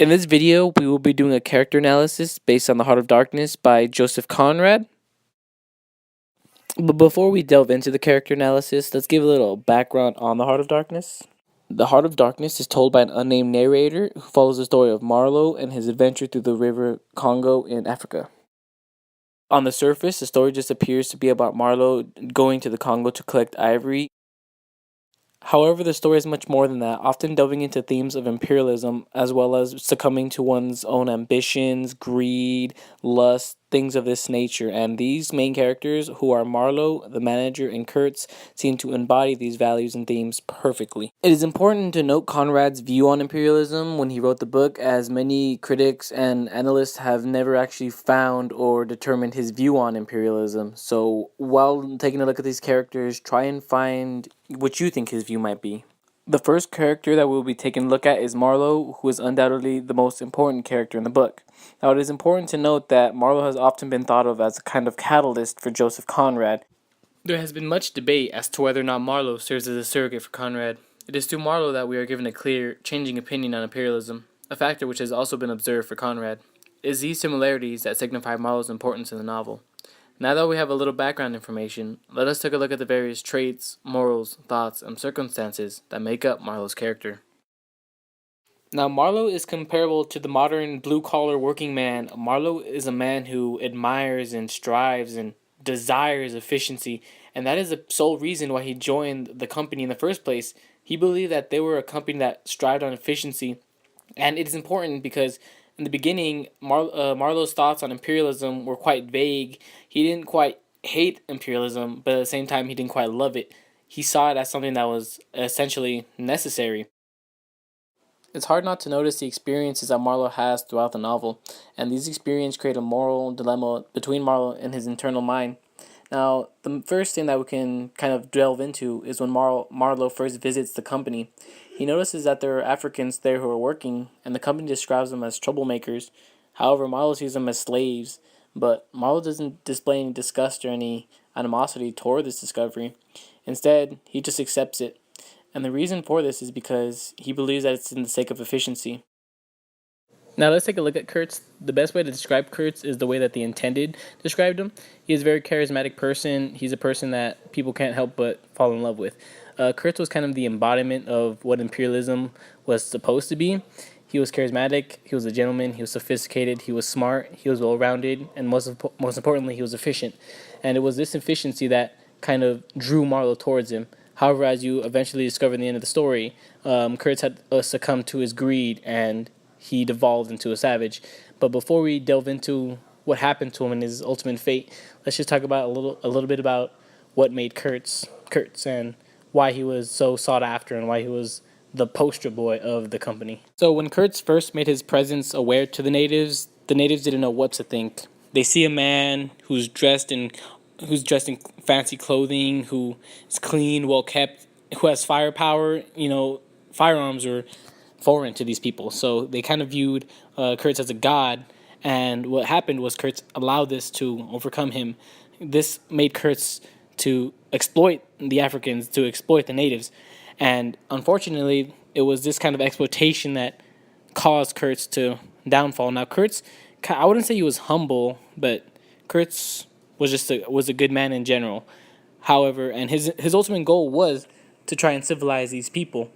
In this video, we will be doing a character analysis based on The Heart of Darkness by Joseph Conrad. But before we delve into the character analysis, let's give a little background on The Heart of Darkness. The Heart of Darkness is told by an unnamed narrator who follows the story of Marlowe and his adventure through the river Congo in Africa. On the surface, the story just appears to be about Marlowe going to the Congo to collect ivory. However, the story is much more than that, often delving into themes of imperialism as well as succumbing to one's own ambitions, greed, lust, things of this nature. And these main characters, who are Marlowe, the manager, and Kurtz, seem to embody these values and themes perfectly. It is important to note Conrad's view on imperialism when he wrote the book, as many critics and analysts have never actually found or determined his view on imperialism. So while taking a look at these characters, try and find what you think his view might be. The first character that we'll be taking a look at is Marlowe, who is undoubtedly the most important character in the book. Now, it is important to note that Marlowe has often been thought of as a kind of catalyst for Joseph Conrad. There has been much debate as to whether or not Marlowe serves as a surrogate for Conrad. It is through Marlowe that we are given a clear, changing opinion on imperialism, a factor which has also been observed for Conrad. It is these similarities that signify Marlowe's importance in the novel. Now that we have a little background information, let us take a look at the various traits, morals, thoughts, and circumstances that make up Marlowe's character. Now, Marlowe is comparable to the modern blue-collar working man. Marlowe is a man who admires and strives and desires efficiency, and that is the sole reason why he joined the company in the first place. He believed that they were a company that strived on efficiency, and it is important because in the beginning, Marlowe's thoughts on imperialism were quite vague. He didn't quite hate imperialism, but at the same time, he didn't quite love it. He saw it as something that was essentially necessary. It's hard not to notice the experiences that Marlowe has throughout the novel, and these experiences create a moral dilemma between Marlowe and his internal mind. Now, the first thing that we can kind of delve into is when Marlowe first visits the company. He notices that there are Africans there who are working, and the company describes them as troublemakers. However, Marlowe sees them as slaves, but Marlowe doesn't display any disgust or any animosity toward this discovery. Instead, he just accepts it. And the reason for this is because he believes that it's in the sake of efficiency. Now let's take a look at Kurtz. The best way to describe Kurtz is the way that the Intended described him. He is a very charismatic person. He's a person that people can't help but fall in love with. Kurtz was kind of the embodiment of what imperialism was supposed to be. He was charismatic, he was a gentleman, he was sophisticated, he was smart, he was well-rounded, and most importantly, he was efficient. And it was this efficiency that kind of drew Marlowe towards him. However, as you eventually discover in the end of the story, Kurtz had succumbed to his greed and he devolved into a savage. But before we delve into what happened to him and his ultimate fate, let's just talk about a little bit about what made Kurtz and why he was so sought after and why he was the poster boy of the company. So when Kurtz first made his presence aware to the natives didn't know what to think. They see a man who's dressed in fancy clothing, who is clean, well kept, who has firepower. Firearms are foreign to these people, so they kind of viewed Kurtz as a god. And what happened was Kurtz allowed this to overcome him. This made Kurtz to exploit the Africans, to exploit the natives, and unfortunately, it was this kind of exploitation that caused Kurtz to downfall. Now, Kurtz, I wouldn't say he was humble, but Kurtz was a good man in general. However, and his ultimate goal was to try and civilize these people,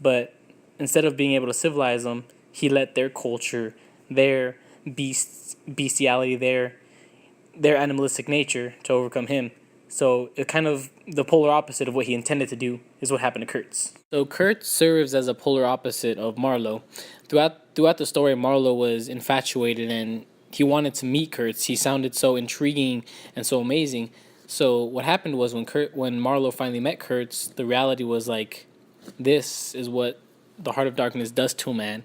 but instead of being able to civilize them, he let their culture, their bestiality, their animalistic nature to overcome him. So it kind of the polar opposite of what he intended to do is what happened to Kurtz. So Kurtz serves as a polar opposite of Marlowe. Throughout the story, Marlowe was infatuated and he wanted to meet Kurtz. He sounded so intriguing and so amazing. So what happened was when Marlowe finally met Kurtz, the reality was like, this is what the Heart of Darkness does to a man.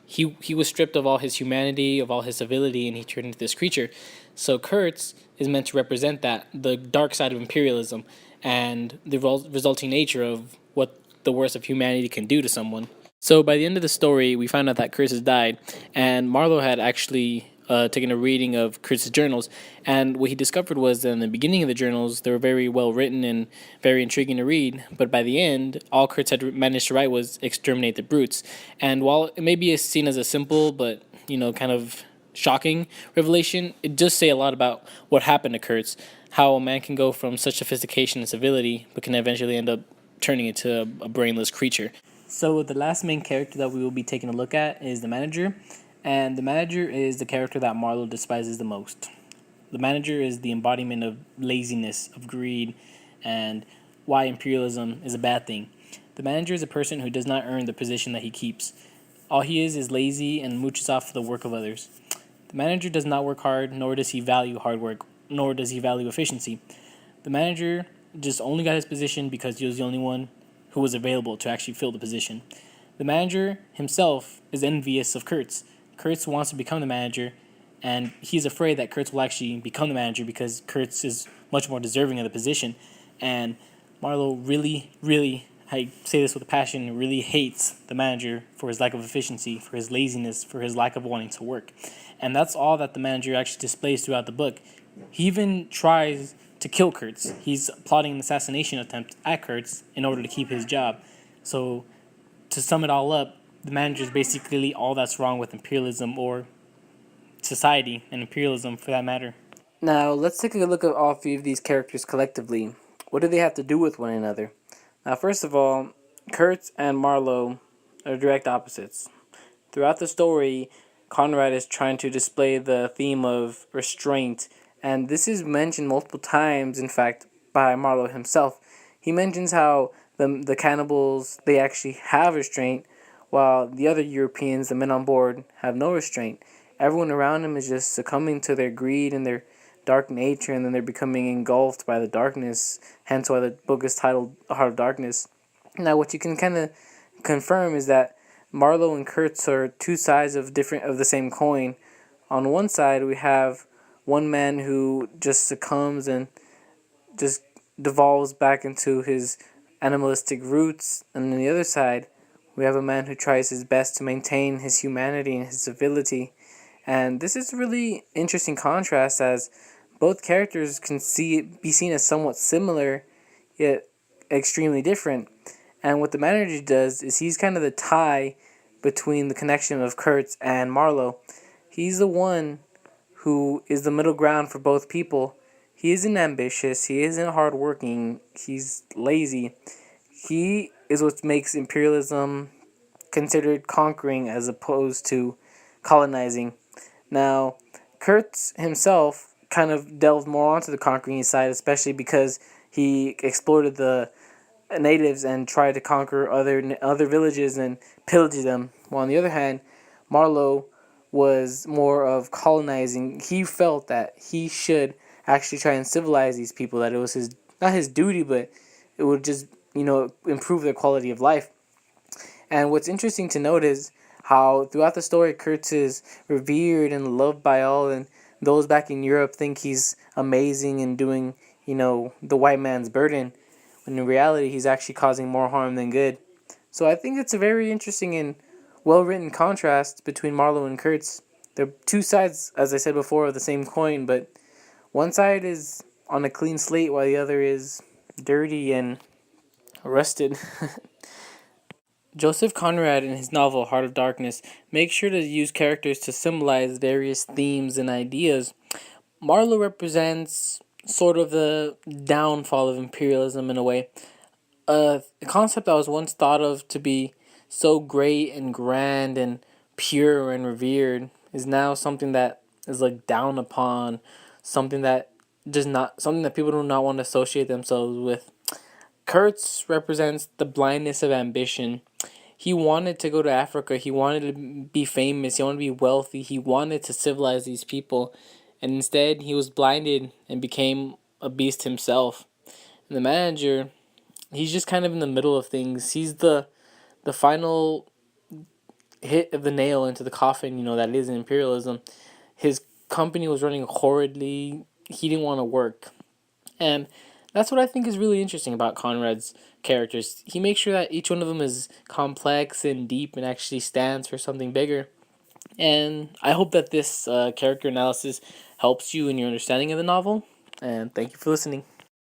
He was stripped of all his humanity, of all his civility, and he turned into this creature. So Kurtz is meant to represent that, the dark side of imperialism, and the resulting nature of what the worst of humanity can do to someone. So by the end of the story, we find out that Kurtz has died, and Marlowe had actually taking a reading of Kurtz's journals, and what he discovered was that in the beginning of the journals, they were very well written and very intriguing to read, but by the end, all Kurtz had managed to write was exterminate the brutes. And while it may be seen as a simple but, kind of shocking revelation, it does say a lot about what happened to Kurtz, how a man can go from such sophistication and civility, but can eventually end up turning into a brainless creature. So the last main character that we will be taking a look at is the manager, and the manager is the character that Marlowe despises the most. The manager is the embodiment of laziness, of greed, and why imperialism is a bad thing. The manager is a person who does not earn the position that he keeps. All he is lazy and mooches off the work of others. The manager does not work hard, nor does he value hard work, nor does he value efficiency. The manager just only got his position because he was the only one who was available to actually fill the position. The manager himself is envious of Kurtz. Kurtz wants to become the manager, and he's afraid that Kurtz will actually become the manager because Kurtz is much more deserving of the position. And Marlowe really, really, I say this with a passion, really hates the manager for his lack of efficiency, for his laziness, for his lack of wanting to work. And that's all that the manager actually displays throughout the book. He even tries to kill Kurtz. He's plotting an assassination attempt at Kurtz in order to keep his job. So, to sum it all up, the manager is basically all that's wrong with imperialism, or society and imperialism for that matter. Now, let's take a look at all three of these characters collectively. What do they have to do with one another? Now, first of all, Kurtz and Marlowe are direct opposites. Throughout the story, Conrad is trying to display the theme of restraint, and this is mentioned multiple times, in fact, by Marlowe himself. He mentions how the cannibals, they actually have restraint, while the other Europeans, the men on board, have no restraint. Everyone around him is just succumbing to their greed and their dark nature, and then they're becoming engulfed by the darkness, hence why the book is titled The Heart of Darkness. Now, what you can kind of confirm is that Marlowe and Kurtz are two sides of the same coin. On one side, we have one man who just succumbs and just devolves back into his animalistic roots, and on the other side, we have a man who tries his best to maintain his humanity and his civility. And this is a really interesting contrast, as both characters can be seen as somewhat similar, yet extremely different. And what the manager does is he's kind of the tie between the connection of Kurtz and Marlowe. He's the one who is the middle ground for both people. He isn't ambitious, he isn't hardworking, he's lazy. He is what makes imperialism considered conquering as opposed to colonizing. Now, Kurtz himself kind of delved more onto the conquering side, especially because he exploited the natives and tried to conquer other villages and pillage them. While on the other hand, Marlowe was more of colonizing. He felt that he should actually try and civilize these people, that it was his, not his duty, but it would just, improve their quality of life. And what's interesting to note is how throughout the story, Kurtz is revered and loved by all, and those back in Europe think he's amazing and doing, the white man's burden, when in reality he's actually causing more harm than good. So I think it's a very interesting and well-written contrast between Marlowe and Kurtz. They're two sides, as I said before, of the same coin, but one side is on a clean slate while the other is dirty and rusted. Joseph Conrad, in his novel Heart of Darkness, makes sure to use characters to symbolize various themes and ideas. Marlowe represents sort of the downfall of imperialism in a way. A concept that was once thought of to be so great and grand and pure and revered is now something that is looked down upon, something that people do not want to associate themselves with. Kurtz represents the blindness of ambition. He wanted to go to Africa. He wanted to be famous. He wanted to be wealthy. He wanted to civilize these people. And instead, he was blinded and became a beast himself. And the manager, he's just kind of in the middle of things. He's the final hit of the nail into the coffin, that is imperialism. His company was running horridly. He didn't want to work. And that's what I think is really interesting about Conrad's characters. He makes sure that each one of them is complex and deep and actually stands for something bigger. And I hope that this character analysis helps you in your understanding of the novel. And thank you for listening.